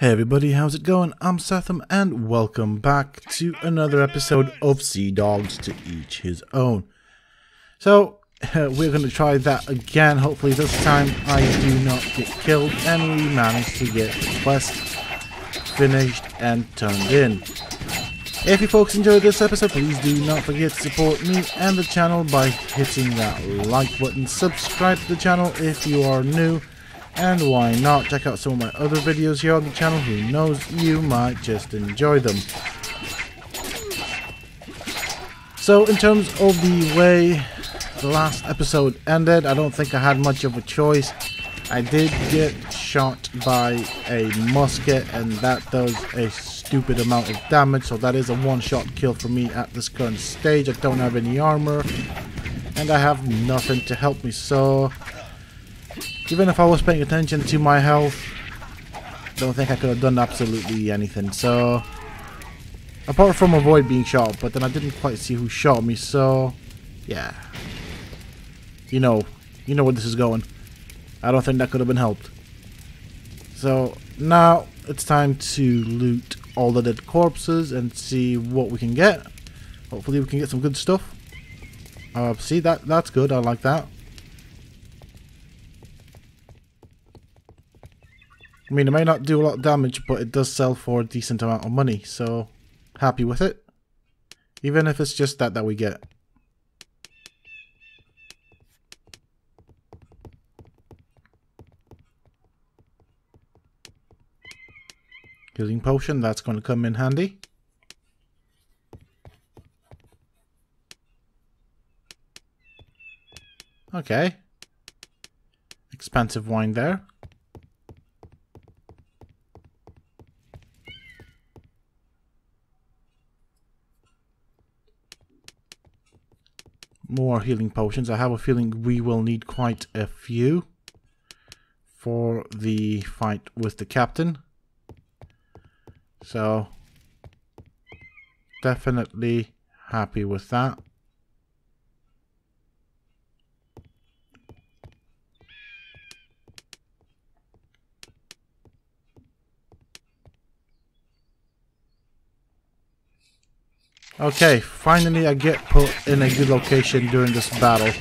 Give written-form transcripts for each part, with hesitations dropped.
Hey everybody, how's it going? I'm Setham and welcome back to another episode of Sea Dogs to Each His Own. So, we're going to try that again. Hopefully this time I do not get killed and we manage to get the quest finished and turned in. If you folks enjoyed this episode, please do not forget to support me and the channel by hitting that like button. Subscribe to the channel if you are new. And why not check out some of my other videos here on the channel. Who knows, you might just enjoy them. So in terms of the way the last episode ended, I don't think I had much of a choice. I did get shot by a musket and that does a stupid amount of damage. So that is a one-shot kill for me at this current stage. I don't have any armor and I have nothing to help me, so even if I was paying attention to my health, I don't think I could have done absolutely anything. So, apart from avoid being shot, but then I didn't quite see who shot me, so yeah. You know where this is going. I don't think that could have been helped. So, now it's time to loot all the dead corpses and see what we can get. Hopefully we can get some good stuff. See, that's good, I like that. I mean, it may not do a lot of damage, but it does sell for a decent amount of money, so happy with it. Even if it's just that we get. Healing potion, that's going to come in handy. Okay. Expensive wine there. More healing potions. I have a feeling we will need quite a few for the fight with the captain. So, definitely happy with that. Okay, finally I get put in a good location during this battle.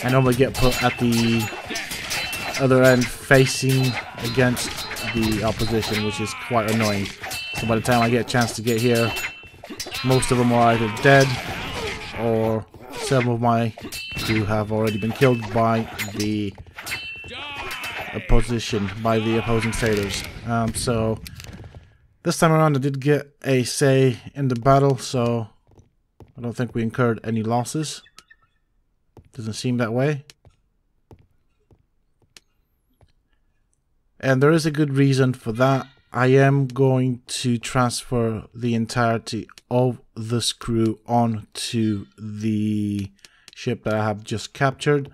I normally get put at the other end facing against the opposition, which is quite annoying. So by the time I get a chance to get here, most of them are either dead or some of my crew have already been killed by the opposing sailors. So this time around I did get a say in the battle, so I don't think we incurred any losses. Doesn't seem that way. And there is a good reason for that. I am going to transfer the entirety of this crew onto the ship that I have just captured,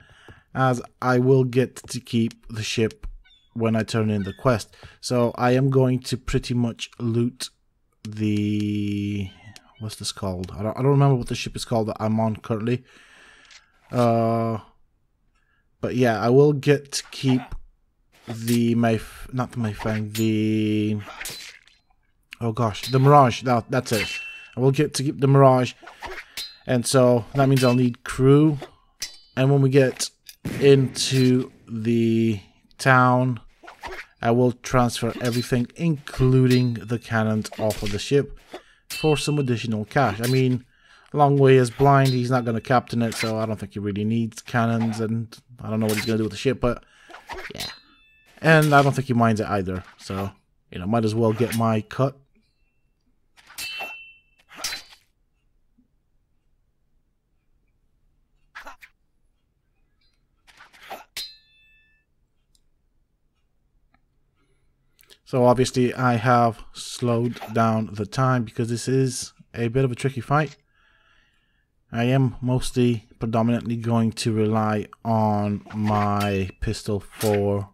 as I will get to keep the ship when I turn in the quest. So I am going to pretty much loot the... what's this called? I don't remember what the ship is called that I'm on currently. But yeah, I will get to keep the oh gosh, the Mirage. That's it. I will get to keep the Mirage, and so that means I'll need crew. And when we get into the town, I will transfer everything, including the cannons, off of the ship for some additional cash. I mean, Longway is blind, he's not going to captain it, so I don't think he really needs cannons, and I don't know what he's going to do with the ship, but yeah. And I don't think he minds it either, so, might as well get my cut. So obviously I have slowed down the time because this is a bit of a tricky fight. I am predominantly going to rely on my pistol for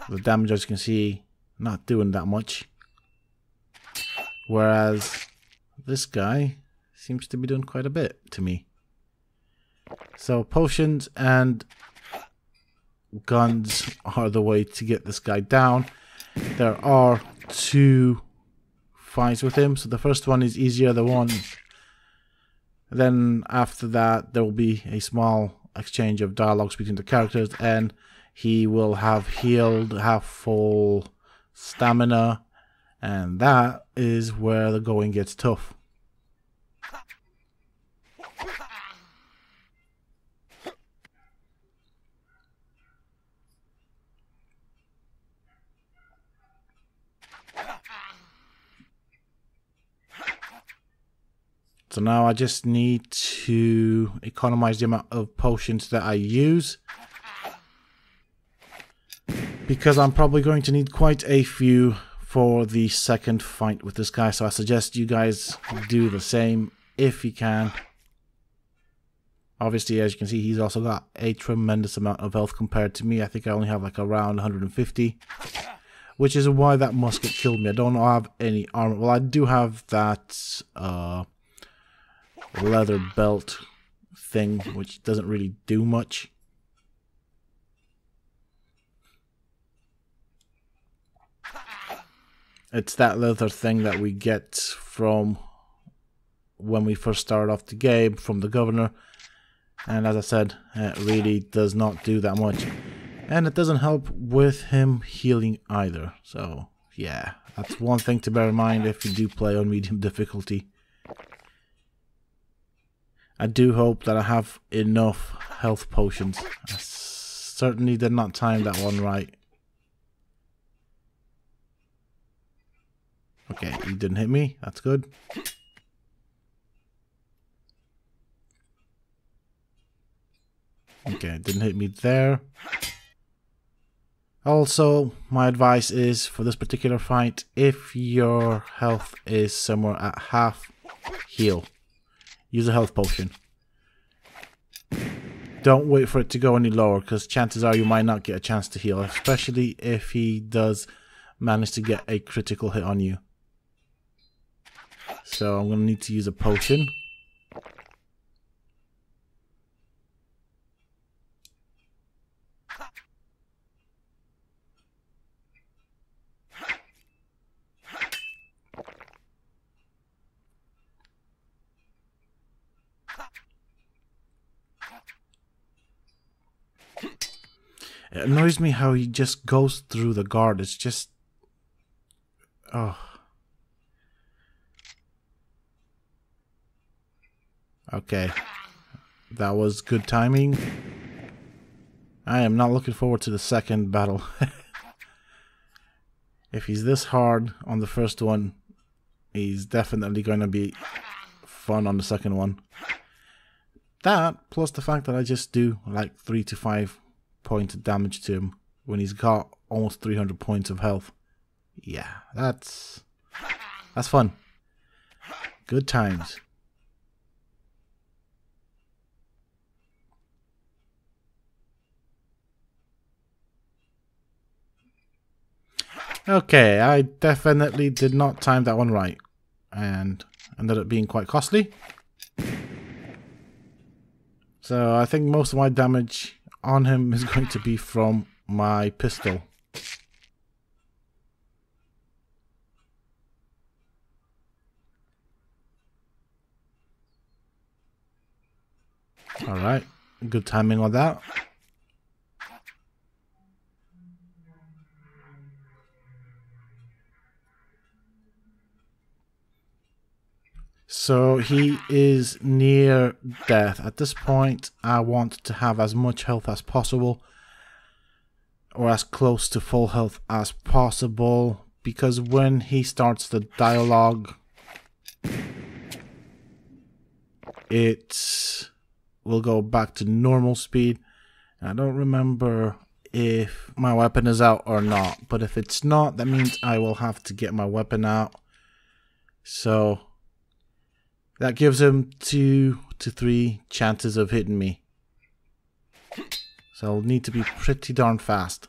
the damage. As you can see, not doing that much. Whereas this guy seems to be doing quite a bit to me. So potions and guns are the way to get this guy down. there are 2 fights with him. So the first one is easier than one. Then after that, there will be a small exchange of dialogues between the characters, and he will have healed, have full stamina, and that is where the going gets tough. So now I just need to economize the amount of potions that I use, because I'm probably going to need quite a few for the second fight with this guy. So I suggest you guys do the same if you can. Obviously, as you can see, he's also got a tremendous amount of health compared to me. I think I only have like around 150, which is why that musket killed me. I don't have any armor. Well, I do have that leather belt thing, which doesn't really do much. It's that leather thing that we get from when we first start off the game from the governor, and as I said, it really does not do that much, and it doesn't help with him healing either. So yeah, that's one thing to bear in mind if you do play on medium difficulty. I do hope that I have enough health potions. I certainly did not time that one right. Okay, he didn't hit me. That's good. Okay, didn't hit me there. Also, my advice is for this particular fight, if your health is somewhere at half, heal. Use a health potion. Don't wait for it to go any lower, because chances are you might not get a chance to heal, especially if he does manage to get a critical hit on you. So I'm going to need to use a potion. It annoys me how he just goes through the guard. It's just... oh. Okay. That was good timing. I am not looking forward to the second battle. If he's this hard on the first one, he's definitely going to be fun on the second one. That, plus the fact that I just do like 3 to 5 points of damage to him when he's got almost 300 points of health. Yeah, that's fun. Good times. Okay, I definitely did not time that one right, and ended up being quite costly. So I think most of my damage on him is going to be from my pistol. Alright, good timing on that. So he is near death. At this point, I want to have as much health as possible, or as close to full health as possible, because when he starts the dialogue, it will go back to normal speed. I don't remember if my weapon is out or not, but if it's not, that means I will have to get my weapon out. So that gives him 2 to 3 chances of hitting me. So I'll need to be pretty darn fast.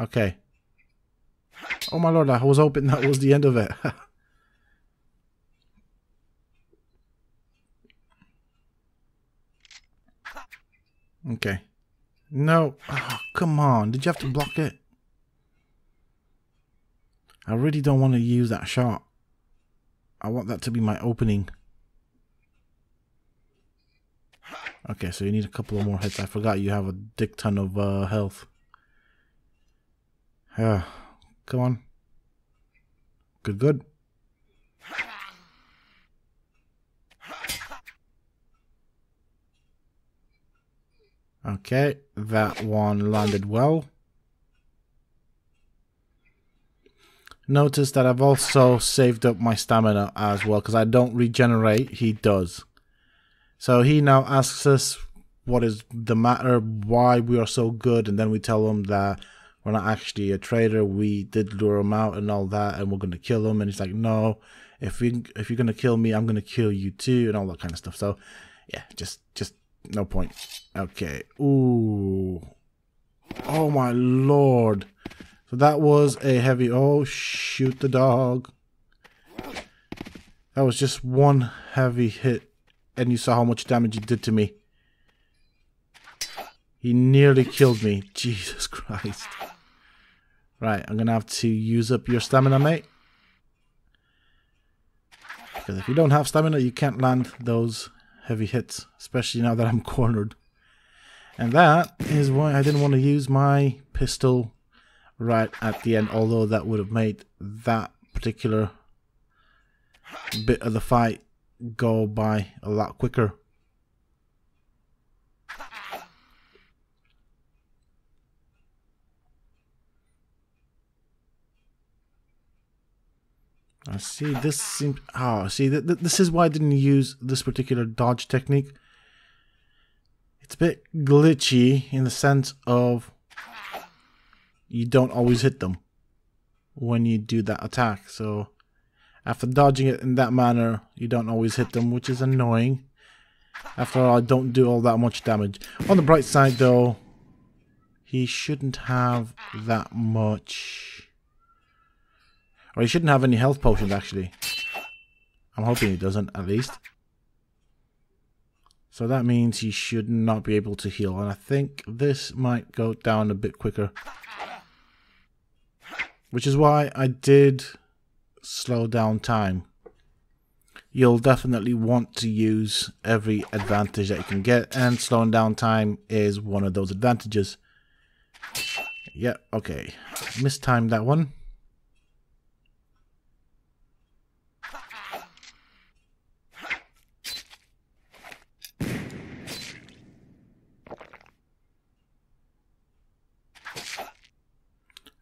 Okay. Oh my lord, I was hoping that was the end of it. Okay. No. Oh, come on. Did you have to block it? I really don't want to use that shot. I want that to be my opening. Okay, so you need a couple of more hits. I forgot you have a dick ton of health. Yeah. Come on. Good, good. Okay, that one landed well. Notice that I've also saved up my stamina as well, because I don't regenerate, he does. So he now asks us what is the matter, why we are so good, and then we tell him that we're not actually a traitor, we did lure him out and all that, and we're going to kill him. And he's like, no, if you're going to kill me, I'm going to kill you too, and all that kind of stuff. So, yeah, just no point. Okay. Ooh. Oh, my Lord. So that was a heavy... Oh, shoot the dog. That was just one heavy hit. And you saw how much damage he did to me. He nearly killed me. Jesus Christ. Right, I'm going to have to use up your stamina, mate. Because if you don't have stamina, you can't land those heavy hits. Especially now that I'm cornered. And that is why I didn't want to use my pistol right at the end. Although that would have made that particular bit of the fight go by a lot quicker. I see this seems... Oh, see, this is why I didn't use this particular dodge technique. It's a bit glitchy in the sense of you don't always hit them when you do that attack. So after dodging it in that manner, you don't always hit them, which is annoying. After all, I don't do all that much damage. On the bright side, though, he shouldn't have that much... Or he shouldn't have any health potions, actually. I'm hoping he doesn't, at least. So that means he should not be able to heal. And I think this might go down a bit quicker. Which is why I did slow down time. You'll definitely want to use every advantage that you can get. And slowing down time is one of those advantages. Yeah, okay. Mistimed that one.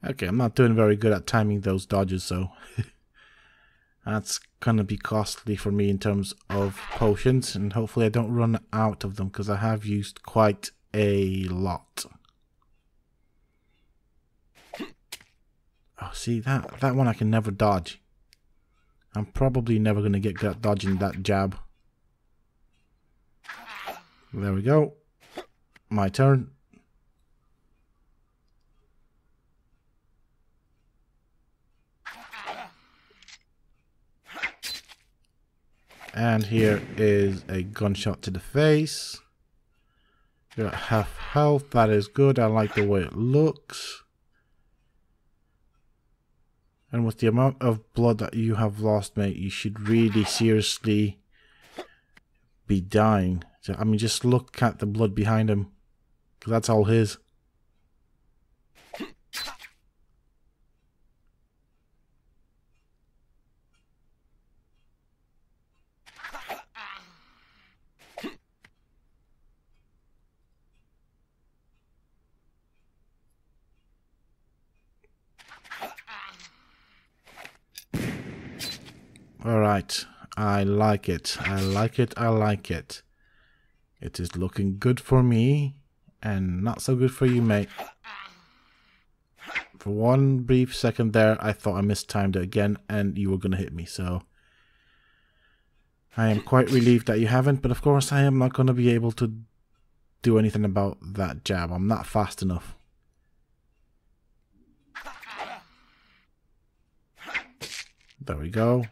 Okay, I'm not doing very good at timing those dodges, so that's gonna be costly for me in terms of potions, and hopefully I don't run out of them because I have used quite a lot. Oh, see, that one I can never dodge. I'm probably never gonna get good at dodging that jab. There we go. My turn. And here is a gunshot to the face. You're at half health. That is good. I like the way it looks. And with the amount of blood that you have lost, mate, you should really seriously be dying. So, I mean, just look at the blood behind him. Because that's all his. Alright, I like it. I like it. I like it. It is looking good for me and not so good for you, mate. For one brief second there, I thought I mistimed it again and you were going to hit me, so I am quite relieved that you haven't, but of course I am not going to be able to do anything about that jab. I'm not fast enough. There we go.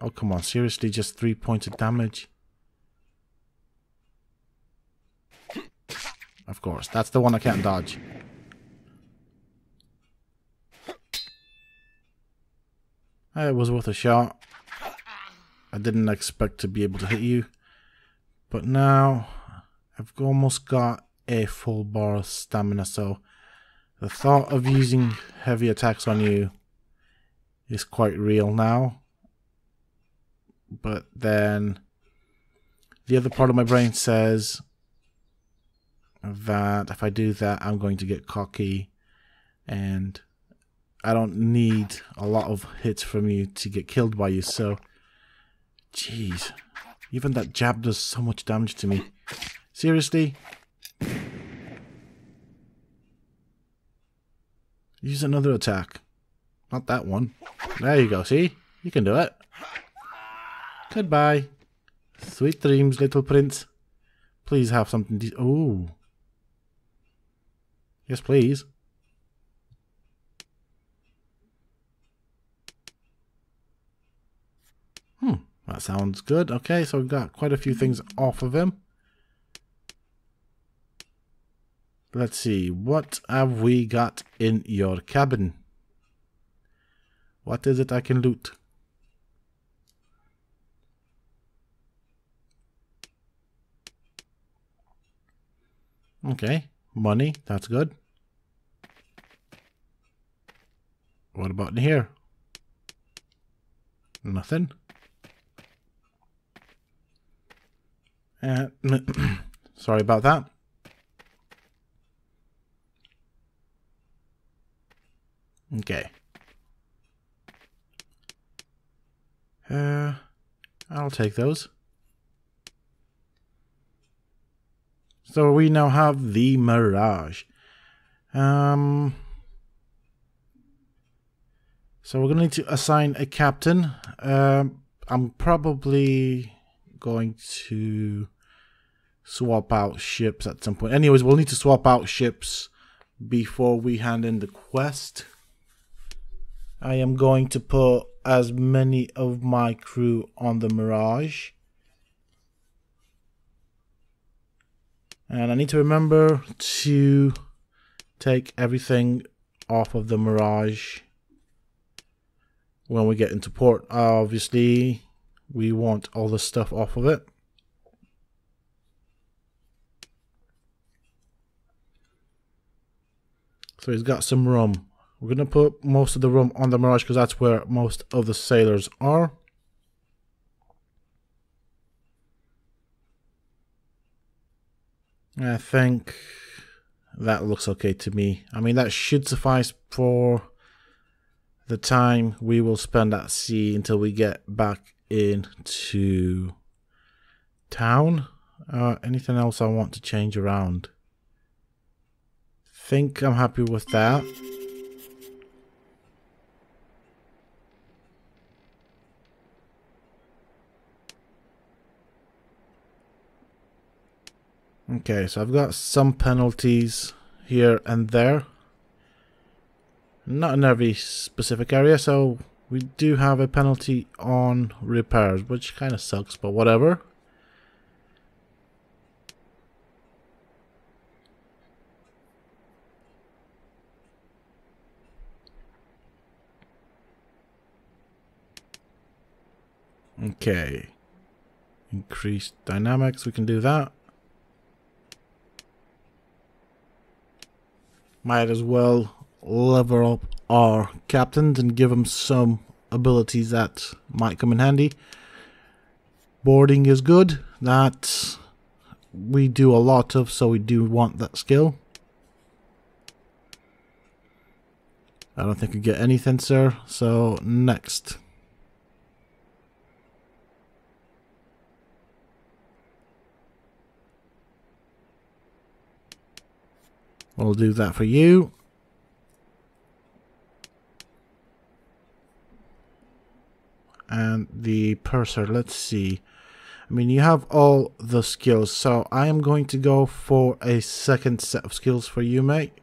Oh, come on. Seriously, just 3 points of damage. Of course. That's the one I can't dodge. It was worth a shot. I didn't expect to be able to hit you. But now I've almost got a full bar of stamina, so the thought of using heavy attacks on you is quite real now. But then the other part of my brain says that if I do that, I'm going to get cocky, and I don't need a lot of hits from you to get killed by you. So, jeez, even that jab does so much damage to me. Seriously? Use another attack. Not that one. There you go, see? You can do it. Goodbye. Sweet dreams, little prince. Please have something oh. Yes, please. That sounds good. Okay, so we've got quite a few things off of him. Let's see. What have we got in your cabin? What is it I can loot? Okay, money. That's good. What about in here? Nothing. Sorry about that. Okay. I'll take those. So we now have the Mirage. So we're going to need to assign a captain. I'm probably going to swap out ships at some point. Anyways, we'll need to swap out ships before we hand in the quest. I am going to put as many of my crew on the Mirage. And I need to remember to take everything off of the Mirage when we get into port. Obviously, we want all the stuff off of it. So he's got some rum. We're going to put most of the rum on the Mirage because that's where most of the sailors are. I think that looks okay to me. I mean, that should suffice for the time we will spend at sea until we get back into town. Anything else I want to change around? Think I'm happy with that. Okay, so I've got some penalties here and there. Not in every specific area, so we do have a penalty on repairs, which kind of sucks, but whatever. Okay. Increased dynamics, we can do that. Might as well level up our captains and give them some abilities that might come in handy. Boarding is good. That we do a lot of, so we do want that skill. I don't think we get anything, sir. So next. We'll do that for you. And the purser, let's see. I mean, you have all the skills, so I am going to go for a second set of skills for you, mate.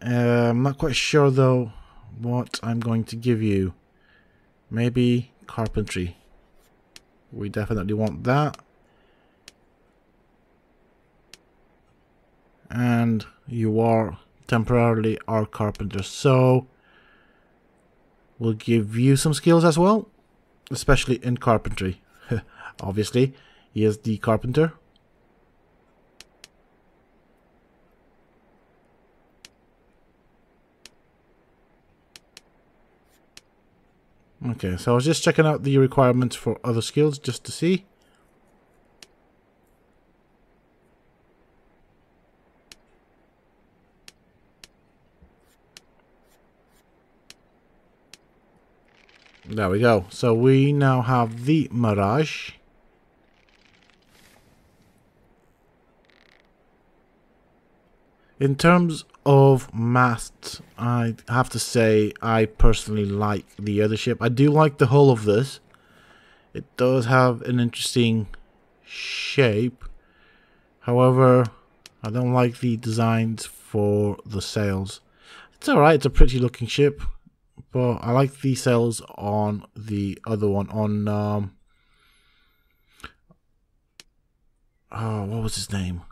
I'm not quite sure, though, what I'm going to give you. Maybe carpentry. We definitely want that. And you are temporarily our carpenter, so we'll give you some skills as well, especially in carpentry. Obviously, he is the carpenter. Okay, so I was just checking out the requirements for other skills just to see. There we go. So we now have the Mirage. In terms of masts, I have to say I personally like the other ship. I do like the hull of this. It does have an interesting shape. However, I don't like the designs for the sails. It's alright, it's a pretty looking ship. But I like the sails on the other one, on oh, what was his name?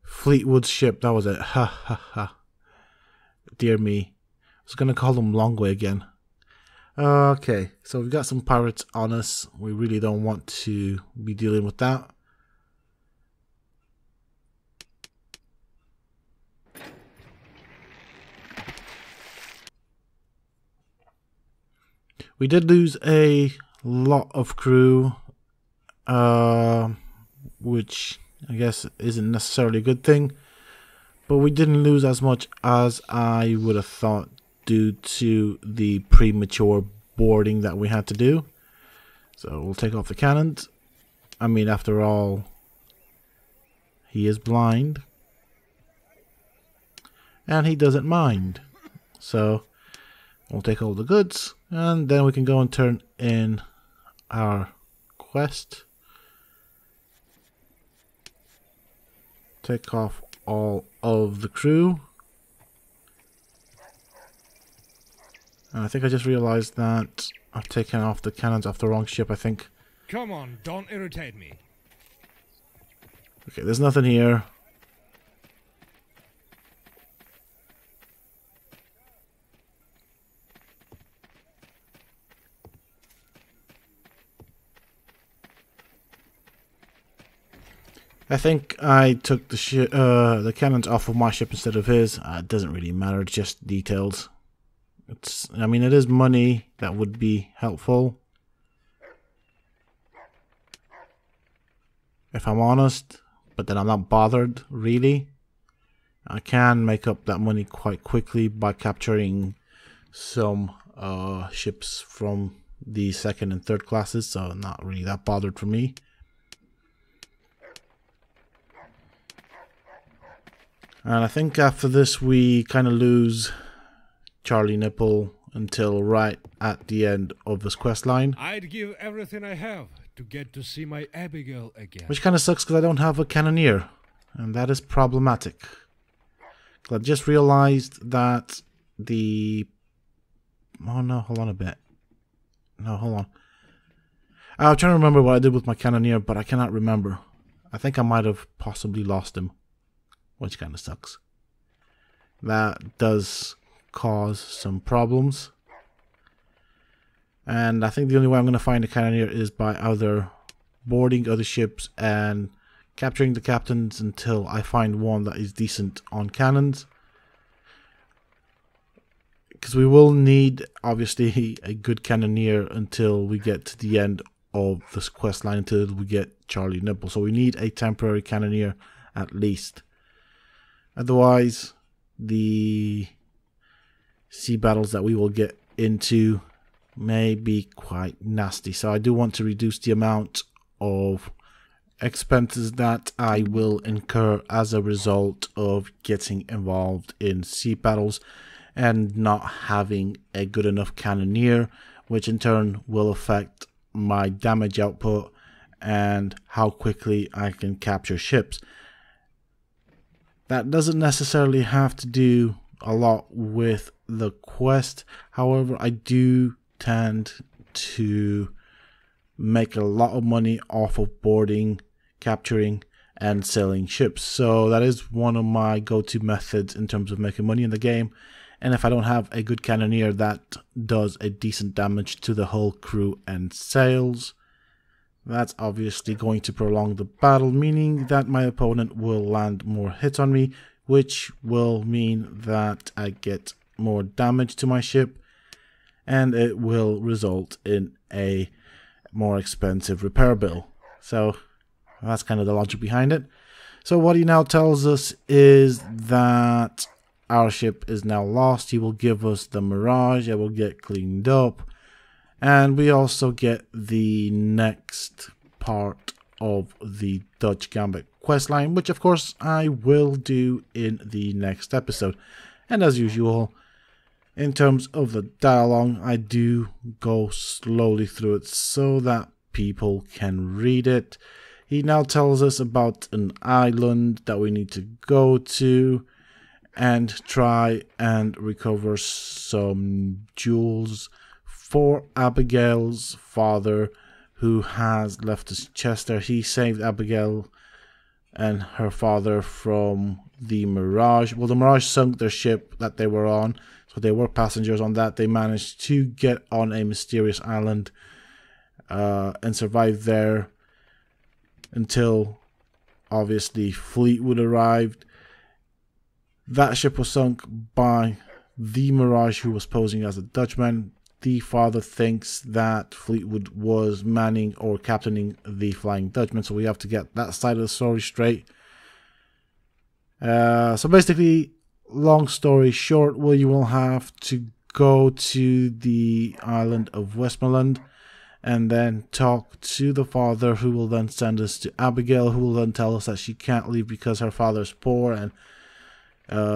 Fleetwood's ship, that was it. Ha ha ha. Dear me. I was gonna call him Longway again. Okay, so we've got some pirates on us. We really don't want to be dealing with that. We did lose a lot of crew, which I guess isn't necessarily a good thing, but we didn't lose as much as I would have thought due to the premature boarding that we had to do. So we'll take off the cannons. I mean, after all, he is blind, and he doesn't mind. So we'll take all the goods, and then we can go and turn in our quest. Take off all of the crew. And I think I just realized that I've taken off the cannons off the wrong ship, I think. Come on, don't irritate me. Okay, there's nothing here. I think I took the cannons off of my ship instead of his. It doesn't really matter, it's just details. I mean, it is money that would be helpful, if I'm honest, but then I'm not bothered, really. I can make up that money quite quickly by capturing some ships from the second and third classes, so not really that bothered for me. And I think after this we kind of lose Charlie Nipple until right at the end of this quest line. I'd give everything I have to get to see my Abigail again. Which kind of sucks because I don't have a cannoneer, and that is problematic. I just realized that the... Oh no, hold on a bit. No, hold on. I'm trying to remember what I did with my cannoneer, but I cannot remember. I think I might have possibly lost him, which kind of sucks. That does cause some problems. And I think the only way I'm going to find a cannoneer is by either boarding other ships and capturing the captains until I find one that is decent on cannons. Because we will need, obviously, a good cannoneer until we get to the end of this quest line, until we get Charlie Nipple. So we need a temporary cannoneer at least. Otherwise, the sea battles that we will get into may be quite nasty. So I do want to reduce the amount of expenses that I will incur as a result of getting involved in sea battles and not having a good enough cannoneer, which in turn will affect my damage output and how quickly I can capture ships. That doesn't necessarily have to do a lot with the quest. However, I do tend to make a lot of money off of boarding, capturing, and selling ships. So that is one of my go-to methods in terms of making money in the game. And if I don't have a good cannoneer that does a decent damage to the hull, crew, and sails, that's obviously going to prolong the battle, meaning that my opponent will land more hits on me, which will mean that I get more damage to my ship, and it will result in a more expensive repair bill. So that's kind of the logic behind it. So what he now tells us is that our ship is now lost. He will give us the Mirage. It will get cleaned up. And we also get the next part of the Dutch Gambit questline, which of course I will do in the next episode. And as usual, in terms of the dialogue, I do go slowly through it so that people can read it. He now tells us about an island that we need to go to and try and recover some jewels for Abigail's father, who has left his chest there. He saved Abigail and her father from the Mirage. Well, the Mirage sunk their ship that they were on, so they were passengers on that. They managed to get on a mysterious island and survive there until obviously Fleetwood arrived. That ship was sunk by the Mirage, who was posing as a Dutchman. The father thinks that Fleetwood was manning or captaining the Flying Dutchman, so we have to get that side of the story straight. So basically, long story short, well, you will have to go to the island of Westmoreland and then talk to the father, who will then send us to Abigail, who will then tell us that she can't leave because her father's poor and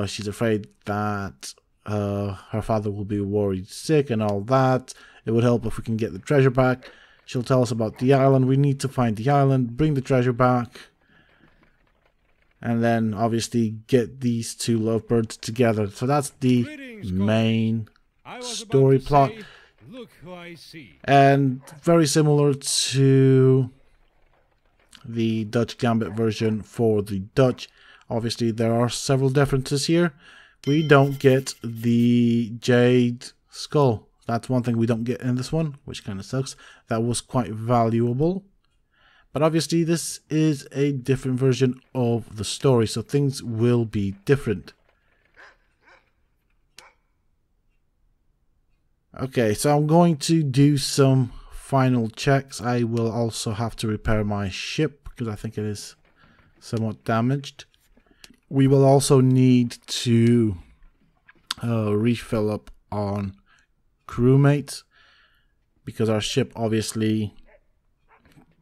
she's afraid that her father will be worried sick and all that. It would help if we can get the treasure back. She'll tell us about the island. We need to find the island, bring the treasure back, and then obviously get these two lovebirds together. So that's the main story plot. Look who I see. And very similar to the Dutch Gambit version for the Dutch. Obviously, there are several differences here. We don't get the Jade Skull. That's one thing we don't get in this one, which kind of sucks. That was quite valuable. But obviously, this is a different version of the story, so things will be different. Okay, so I'm going to do some final checks. I will also have to repair my ship because I think it is somewhat damaged. We will also need to refill up on crewmates because our ship obviously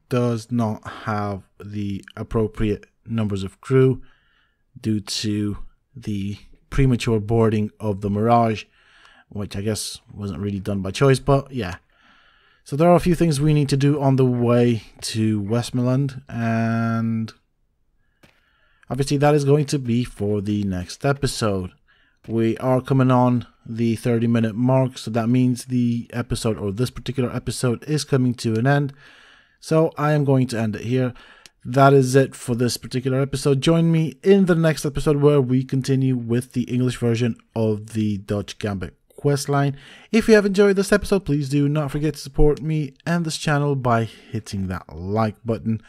does not have the appropriate numbers of crew due to the premature boarding of the Mirage, which I guess wasn't really done by choice, but yeah. So there are a few things we need to do on the way to Westmoreland, and obviously that is going to be for the next episode. We are coming on the 30-minute mark, so that means the episode, or this particular episode, is coming to an end. So I am going to end it here. That is it for this particular episode. Join me in the next episode where we continue with the English version of the Dutch Gambit questline. If you have enjoyed this episode, please do not forget to support me and this channel by hitting that like button.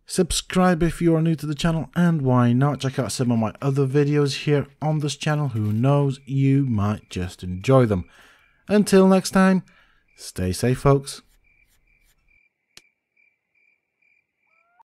Subscribe if you are new to the channel, and why not check out some of my other videos here on this channel. Who knows, you might just enjoy them. Until next time, stay safe folks.